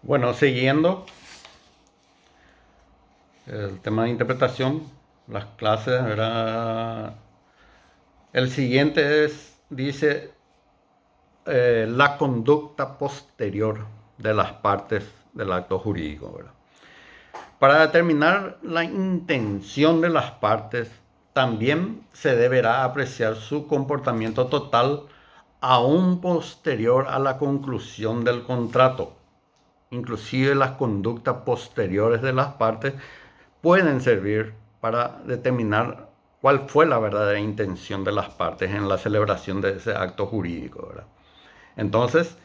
Bueno, siguiendo el tema de interpretación, las clases, ¿verdad? El siguiente dice, la conducta posterior de las partes del acto jurídico, ¿verdad? Para determinar la intención de las partes, también se deberá apreciar su comportamiento total aún posterior a la conclusión del contrato. Inclusive las conductas posteriores de las partes pueden servir para determinar cuál fue la verdadera intención de las partes en la celebración de ese acto jurídico, ¿verdad? Entonces,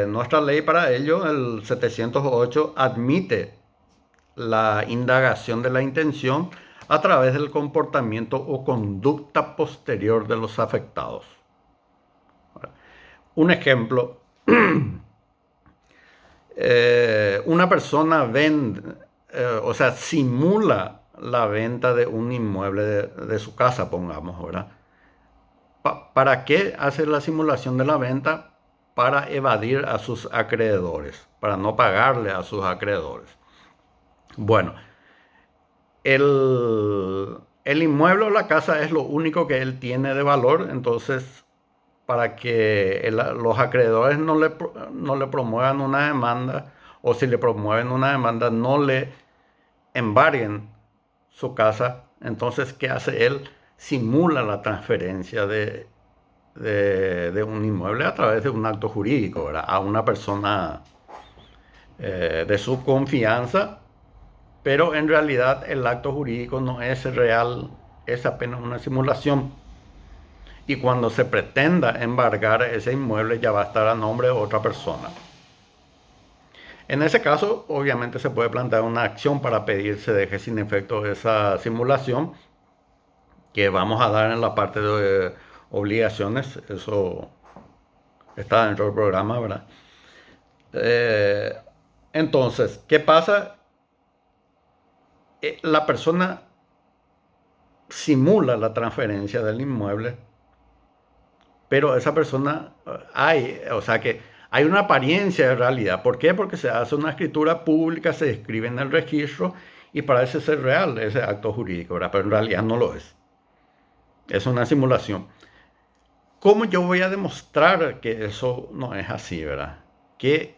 nuestra ley para ello, el 708, admite la indagación de la intención a través del comportamiento o conducta posterior de los afectados. Un ejemplo, una persona vende, o sea, simula la venta de un inmueble de su casa, pongamos, ¿verdad? ¿Para qué hace la simulación de la venta? Para evadir a sus acreedores, para no pagarle a sus acreedores. Bueno, el inmueble o la casa es lo único que él tiene de valor, entonces para que los acreedores no le promuevan una demanda, o si le promueven una demanda no le embarguen su casa, entonces ¿qué hace él? Simula la transferencia de un inmueble a través de un acto jurídico, ¿verdad? A una persona de su confianza, pero en realidad el acto jurídico no es real, es apenas una simulación. Y cuando se pretenda embargar ese inmueble ya va a estar a nombre de otra persona. En ese caso, obviamente se puede plantear una acción para pedir se deje sin efecto esa simulación, que vamos a dar en la parte de obligaciones, eso está dentro del programa, ¿verdad? Eh, entonces, ¿qué pasa? La persona simula la transferencia del inmueble, pero esa persona o sea que hay una apariencia de realidad. ¿Por qué? Porque se hace una escritura pública, se escribe en el registro y parece ser real ese acto jurídico, ¿verdad? Pero en realidad no lo es. Es una simulación. ¿Cómo yo voy a demostrar que eso no es así, verdad?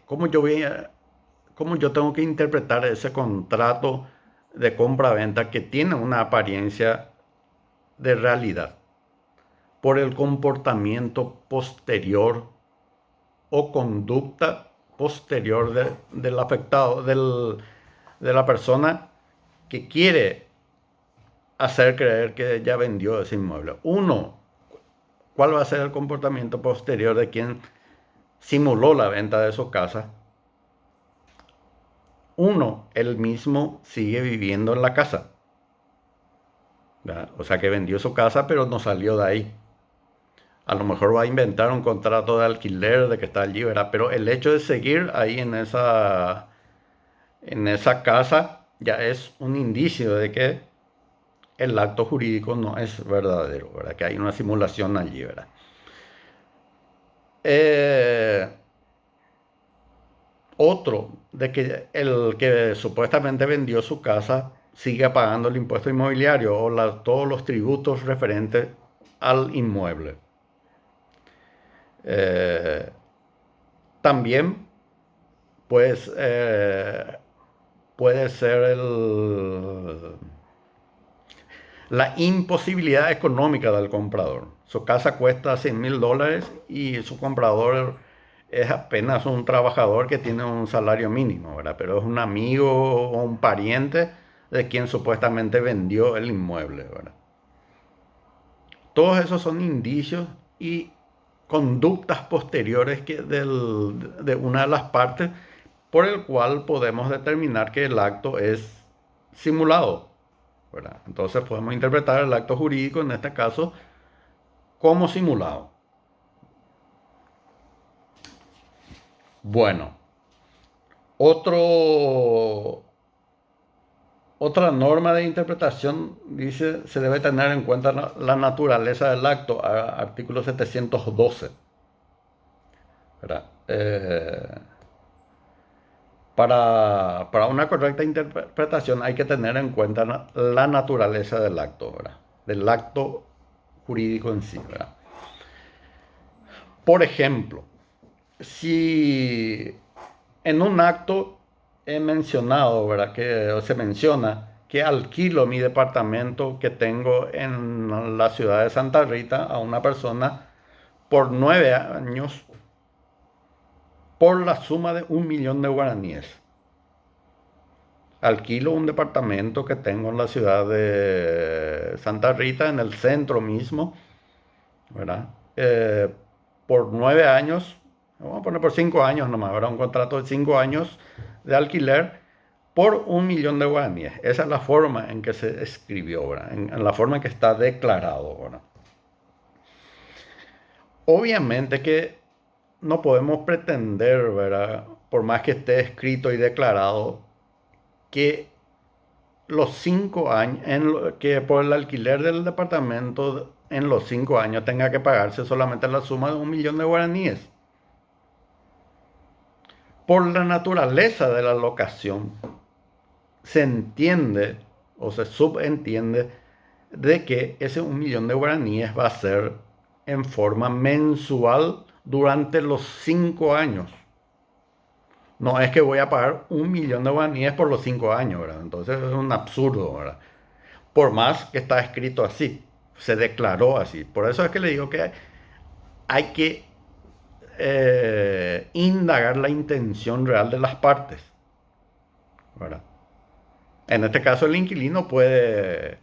¿Cómo yo tengo que interpretar ese contrato de compra-venta que tiene una apariencia de realidad por el comportamiento posterior o conducta posterior del afectado, de la persona que quiere hacer creer que ya vendió ese inmueble? Uno, ¿cuál va a ser el comportamiento posterior de quien simuló la venta de su casa? Uno, él mismo sigue viviendo en la casa, ¿verdad? O sea que vendió su casa pero no salió de ahí. A lo mejor va a inventar un contrato de alquiler de que está allí, ¿verdad? Pero el hecho de seguir ahí en esa casa ya es un indicio de que el acto jurídico no es verdadero, ¿verdad? Que hay una simulación allí, ¿verdad? Eh, Otro, de que el que supuestamente vendió su casa sigue pagando el impuesto inmobiliario o todos los tributos referentes al inmueble. Eh, También, pues, puede ser la imposibilidad económica del comprador. Su casa cuesta $100,000 y su comprador es apenas un trabajador que tiene un salario mínimo, ¿verdad? Pero es un amigo o un pariente de quien supuestamente vendió el inmueble, ¿verdad? Todos esos son indicios y conductas posteriores de una de las partes por el cual podemos determinar que el acto es simulado, ¿verdad? Entonces podemos interpretar el acto jurídico en este caso como simulado. Bueno, otro, otra norma de interpretación dice se debe tener en cuenta la naturaleza del acto, artículo 712, ¿verdad? Para una correcta interpretación hay que tener en cuenta la naturaleza del acto, ¿verdad? Del acto jurídico en sí, ¿verdad? Por ejemplo, si en un acto he mencionado, ¿verdad? Que o se menciona que alquilo mi departamento que tengo en la ciudad de Santa Rita a una persona por 9 años por la suma de 1 millón de guaraníes. Alquilo un departamento que tengo en la ciudad de Santa Rita, en el centro mismo, ¿verdad? Por 9 años, vamos a poner por 5 años nomás, ¿verdad? Un contrato de 5 años de alquiler por 1 millón de guaraníes. Esa es la forma en que se escribió, ¿verdad? En la forma en que está declarado, ¿verdad? Obviamente que no podemos pretender, ¿verdad? Por más que esté escrito y declarado, que los 5 años, que por el alquiler del departamento en los 5 años tenga que pagarse solamente la suma de 1 millón de guaraníes. Por la naturaleza de la locación, se entiende o se subentiende de que ese 1 millón de guaraníes va a ser en forma mensual durante los 5 años. No es que voy a pagar 1 millón de guaraníes por los 5 años, ¿verdad? Entonces es un absurdo, ¿verdad? Por más que está escrito así, se declaró así. Por eso es que le digo que hay que indagar la intención real de las partes, ¿verdad? En este caso el inquilino puede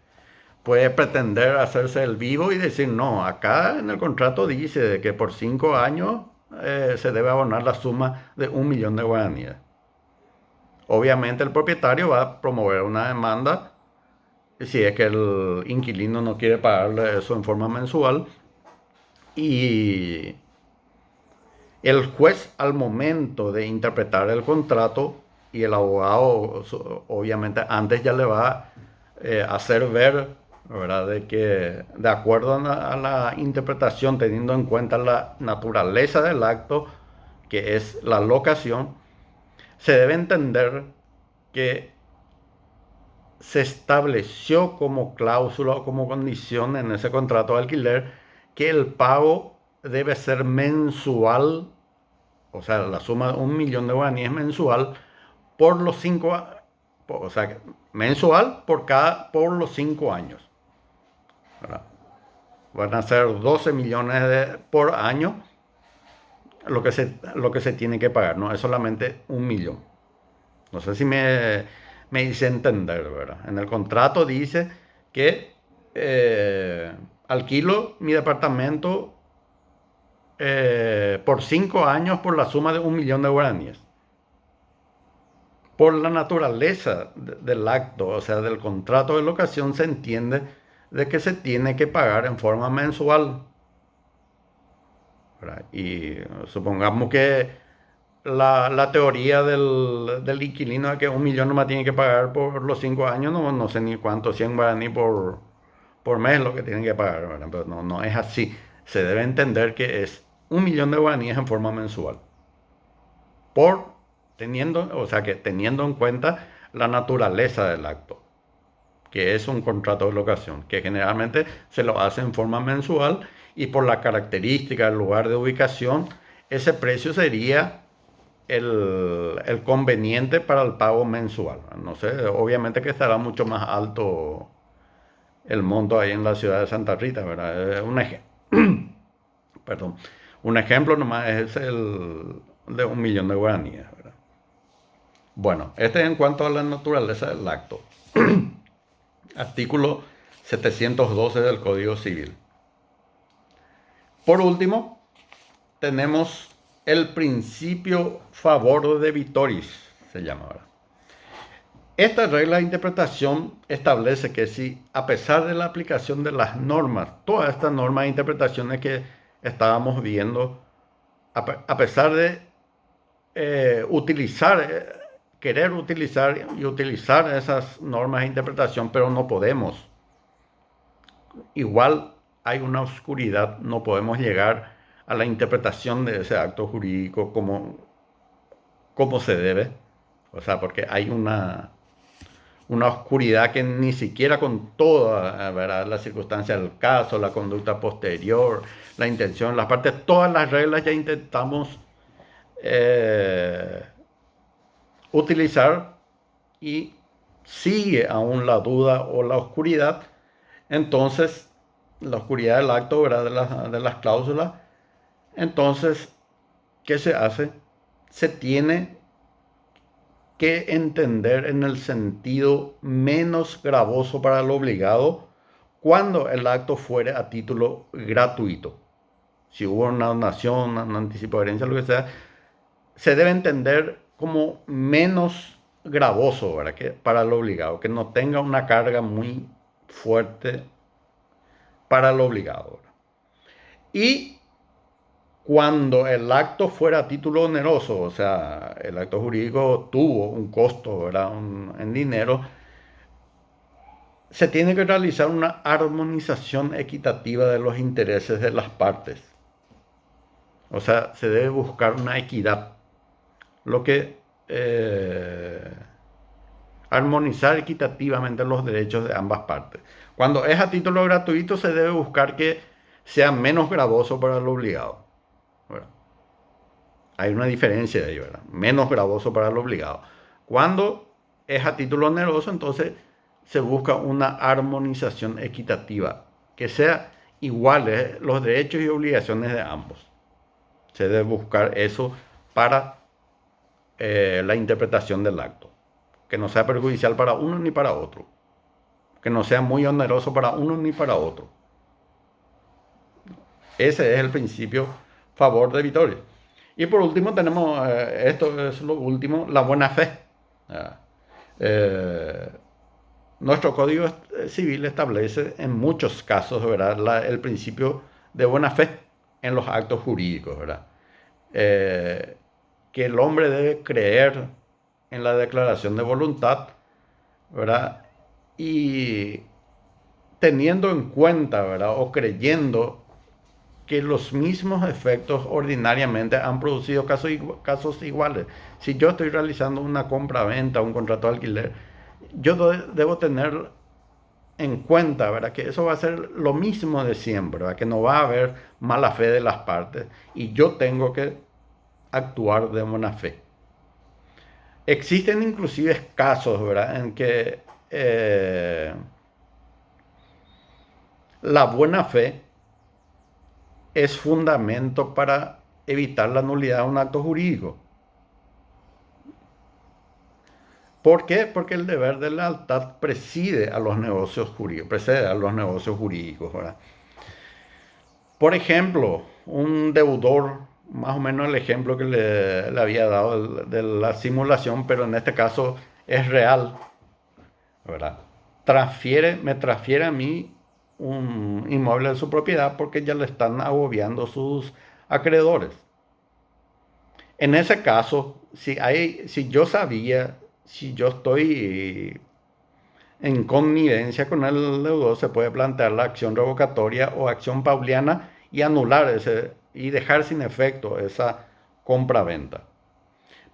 pretender hacerse el vivo y decir, no, acá en el contrato dice que por 5 años se debe abonar la suma de 1 millón de guaraníes. Obviamente el propietario va a promover una demanda si es que el inquilino no quiere pagarle eso en forma mensual. Y el juez al momento de interpretar el contrato y el abogado obviamente antes ya le va a hacer ver, ¿verdad? De que de acuerdo a la interpretación, teniendo en cuenta la naturaleza del acto, que es la locación, se debe entender que se estableció como cláusula o como condición en ese contrato de alquiler que el pago debe ser mensual, o sea, la suma de 1 millón de guaraníes mensual por los 5 años, o sea, mensual por los 5 años, ¿verdad? Van a ser 12 millones por año lo que se tiene que pagar, no es solamente 1 millón. No sé si me hice entender, ¿verdad? En el contrato dice que alquilo mi departamento por 5 años por la suma de 1 millón de guaraníes. Por la naturaleza del acto, o sea, del contrato de locación, se entiende de que se tiene que pagar en forma mensual, ¿verdad? Y supongamos que la teoría del inquilino es que 1 millón nomás tiene que pagar por los 5 años, no sé ni cuánto, 100 guaraní por mes lo que tienen que pagar, ¿verdad? Pero no es así. Se debe entender que es 1 millón de guaraníes en forma mensual. O sea que teniendo en cuenta la naturaleza del acto, que es un contrato de locación, que generalmente se lo hace en forma mensual y por la característica del lugar de ubicación, ese precio sería el conveniente para el pago mensual. No sé, obviamente que estará mucho más alto el monto ahí en la ciudad de Santa Rita, ¿verdad? Perdón, un ejemplo nomás es el de 1 millón de guaraníes, ¿verdad? Bueno, este es en cuanto a la naturaleza del acto. Artículo 712 del Código Civil. Por último, tenemos el principio favor debitoris, se llama, ¿verdad? Esta regla de interpretación establece que si, a pesar de la aplicación de las normas, todas estas normas de interpretaciones que estábamos viendo, a pesar de querer utilizar y utilizar esas normas de interpretación, pero no podemos. Igual hay una oscuridad, no podemos llegar a la interpretación de ese acto jurídico como se debe. O sea, porque hay una oscuridad que ni siquiera con toda, ¿verdad?, la circunstancia del caso, la conducta posterior, la intención, las partes, todas las reglas ya intentamos eh, utilizar y sigue aún la duda o la oscuridad. Entonces, la oscuridad del acto, ¿verdad?, de las cláusulas. Entonces, ¿qué se hace? Se tiene que entender en el sentido menos gravoso para el obligado cuando el acto fuere a título gratuito. Si hubo una donación, un anticipo de herencia, lo que sea, se debe entender como menos gravoso, ¿verdad?, que para el obligado, que no tenga una carga muy fuerte para el obligado, ¿verdad? Y cuando el acto fuera a título oneroso, o sea, el acto jurídico tuvo un costo, ¿verdad?, en dinero, se tiene que realizar una armonización equitativa de los intereses de las partes. O sea, se debe buscar una equidad. Lo que armonizar equitativamente los derechos de ambas partes. Cuando es a título gratuito, se debe buscar que sea menos gravoso para el obligado. ¿Verdad? Hay una diferencia ahí, ¿verdad? Menos gravoso para el obligado. Cuando es a título oneroso, entonces se busca una armonización equitativa, que sea iguales los derechos y obligaciones de ambos. Se debe buscar eso para la interpretación del acto, que no sea perjudicial para uno ni para otro, que no sea muy oneroso para uno ni para otro. Ese es el principio favor de Vittorio. Y por último tenemos, esto es lo último, la buena fe. Ah, eh, Nuestro Código Civil establece en muchos casos, ¿verdad?, el principio de buena fe en los actos jurídicos, ¿verdad? Eh, que el hombre debe creer en la declaración de voluntad, ¿verdad? Y teniendo en cuenta, ¿verdad?, o creyendo que los mismos efectos ordinariamente han producido casos iguales. Si yo estoy realizando una compra-venta, un contrato de alquiler, yo debo tener en cuenta, ¿verdad?, que eso va a ser lo mismo de siempre, ¿verdad?, que no va a haber mala fe de las partes y yo tengo que actuar de buena fe. Existen inclusive casos, ¿verdad?, en que la buena fe es fundamento para evitar la nulidad de un acto jurídico. ¿Por qué? Porque el deber de lealtad preside a los negocios jurídicos, precede a los negocios jurídicos, ¿verdad? Por ejemplo, un deudor, más o menos el ejemplo que le había dado de la simulación, pero en este caso es real, ¿verdad? Me transfiere a mí un inmueble de su propiedad porque ya le están agobiando sus acreedores. En ese caso, si yo sabía, si yo estoy en connivencia con el deudor, se puede plantear la acción revocatoria o acción pauliana y anular ese y dejar sin efecto esa compra-venta.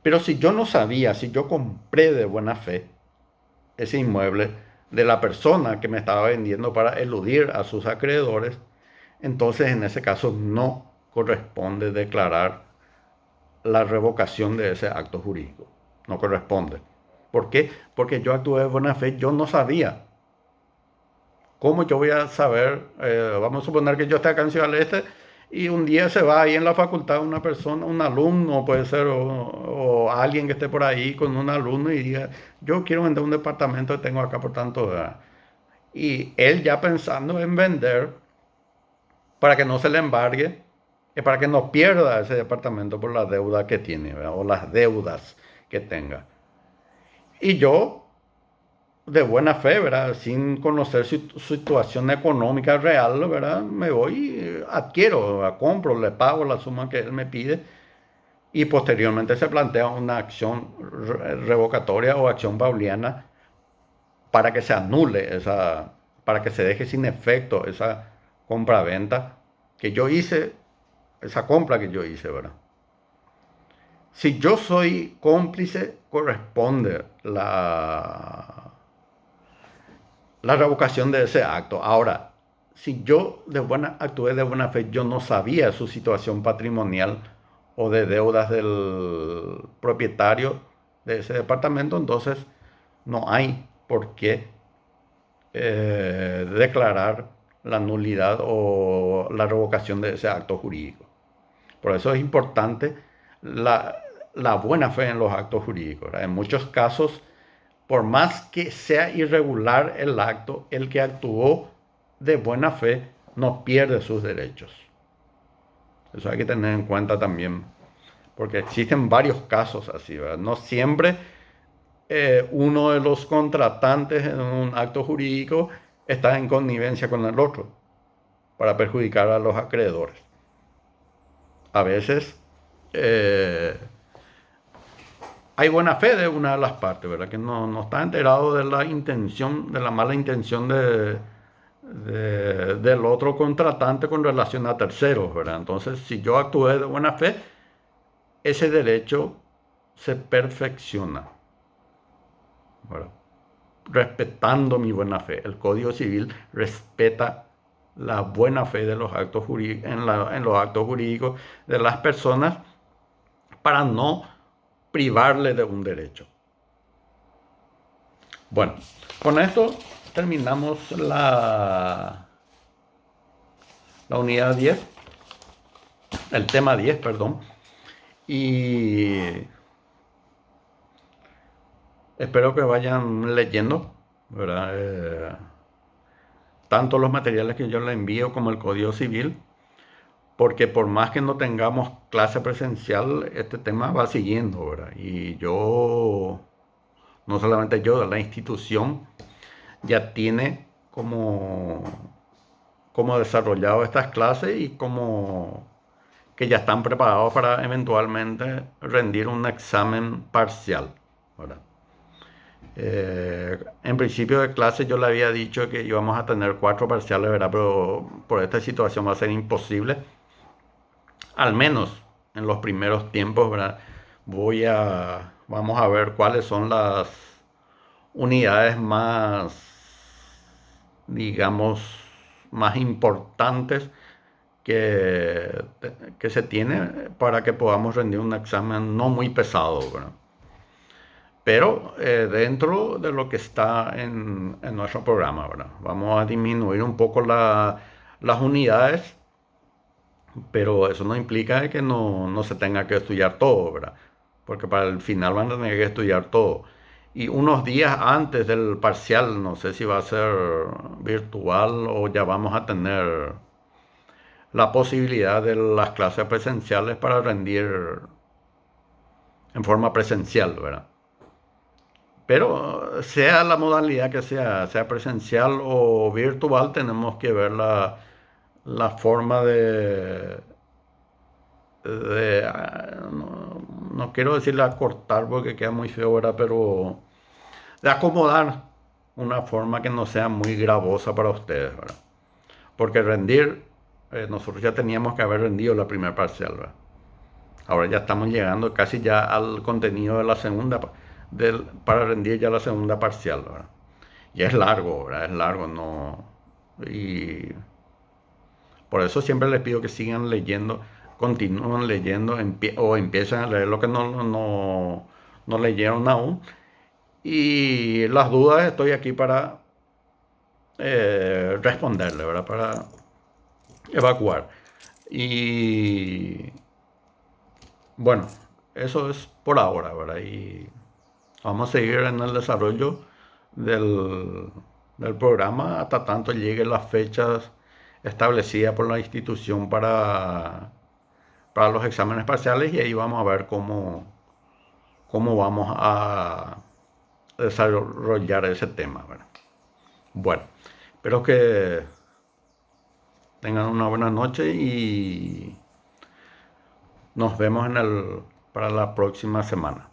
Pero si yo no sabía, si yo compré de buena fe ese inmueble de la persona que me estaba vendiendo para eludir a sus acreedores, entonces en ese caso no corresponde declarar la revocación de ese acto jurídico. No corresponde. ¿Por qué? Porque yo actué de buena fe, yo no sabía. ¿Cómo yo voy a saber? Vamos a suponer que yo esté acá en Ciudad del Este y un día se va ahí en la facultad una persona, un alumno puede ser, o alguien que esté por ahí con un alumno y diga, yo quiero vender un departamento que tengo acá por tanto, ¿verdad? Y él ya pensando en vender para que no se le embargue, para que no pierda ese departamento por la deuda que tiene, ¿verdad?, o las deudas que tenga. Y yo, de buena fe, ¿verdad?, sin conocer su situación económica real, ¿verdad?, me voy, adquiero, ¿verdad?, compro, le pago la suma que él me pide y posteriormente se plantea una acción revocatoria o acción pauliana para que se anule esa, para que se deje sin efecto esa compra-venta que yo hice, esa compra que yo hice, ¿verdad? Si yo soy cómplice, corresponde la revocación de ese acto. Ahora, si yo actué de buena fe, yo no sabía su situación patrimonial o de deudas del propietario de ese departamento, entonces no hay por qué declarar la nulidad o la revocación de ese acto jurídico. Por eso es importante la, la buena fe en los actos jurídicos, ¿verdad? En muchos casos, por más que sea irregular el acto, el que actuó de buena fe no pierde sus derechos. Eso hay que tener en cuenta también, porque existen varios casos así, ¿verdad? No siempre uno de los contratantes en un acto jurídico está en connivencia con el otro para perjudicar a los acreedores. A veces eh, hay buena fe de una de las partes, ¿verdad? Que no está enterado de la intención, de la mala intención del otro contratante con relación a terceros, ¿verdad? Entonces, si yo actué de buena fe, ese derecho se perfecciona, ¿verdad? Respetando mi buena fe. El Código Civil respeta la buena fe de los actos jurídicos, en los actos jurídicos de las personas para no privarle de un derecho. Bueno, con esto terminamos la unidad 10, el tema 10, perdón, y espero que vayan leyendo, ¿verdad? Tanto los materiales que yo les envío como el Código Civil, porque por más que no tengamos clase presencial, este tema va siguiendo, ¿verdad? Y yo, no solamente yo, la institución ya tiene como desarrollado estas clases y como que ya están preparados para eventualmente rendir un examen parcial, ¿verdad? En principio de clase yo le había dicho que íbamos a tener 4 parciales, ¿verdad? Pero por esta situación va a ser imposible, al menos en los primeros tiempos, ¿verdad? Vamos a ver cuáles son las unidades más, digamos, más importantes que, que se tiene para que podamos rendir un examen no muy pesado, ¿verdad? Pero dentro de lo que está en nuestro programa, ¿verdad? Vamos a disminuir un poco las unidades, pero eso no implica que no se tenga que estudiar todo, ¿verdad? Porque para el final van a tener que estudiar todo. Y unos días antes del parcial, no sé si va a ser virtual o ya vamos a tener la posibilidad de las clases presenciales para rendir en forma presencial, ¿verdad? Pero sea la modalidad que sea presencial o virtual, tenemos que ver la forma no quiero decirle acortar porque queda muy feo, ¿verdad? Pero de acomodar una forma que no sea muy gravosa para ustedes, ¿verdad? Porque rendir, nosotros ya teníamos que haber rendido la primera parcial, ¿verdad? Ahora ya estamos llegando casi ya al contenido de la segunda, para rendir ya la segunda parcial, ¿verdad? Y es largo, ¿verdad? Es largo, no. Y por eso siempre les pido que sigan leyendo, continúen leyendo o empiecen a leer lo que no leyeron aún. Y las dudas estoy aquí para responderle, ¿verdad? Para evacuar. Y bueno, eso es por ahora, ¿verdad? Y vamos a seguir en el desarrollo del, del programa hasta tanto lleguen las fechas establecidas por la institución para los exámenes parciales y ahí vamos a ver cómo vamos a desarrollar ese tema, ¿verdad? Bueno, espero que tengan una buena noche y nos vemos para la próxima semana.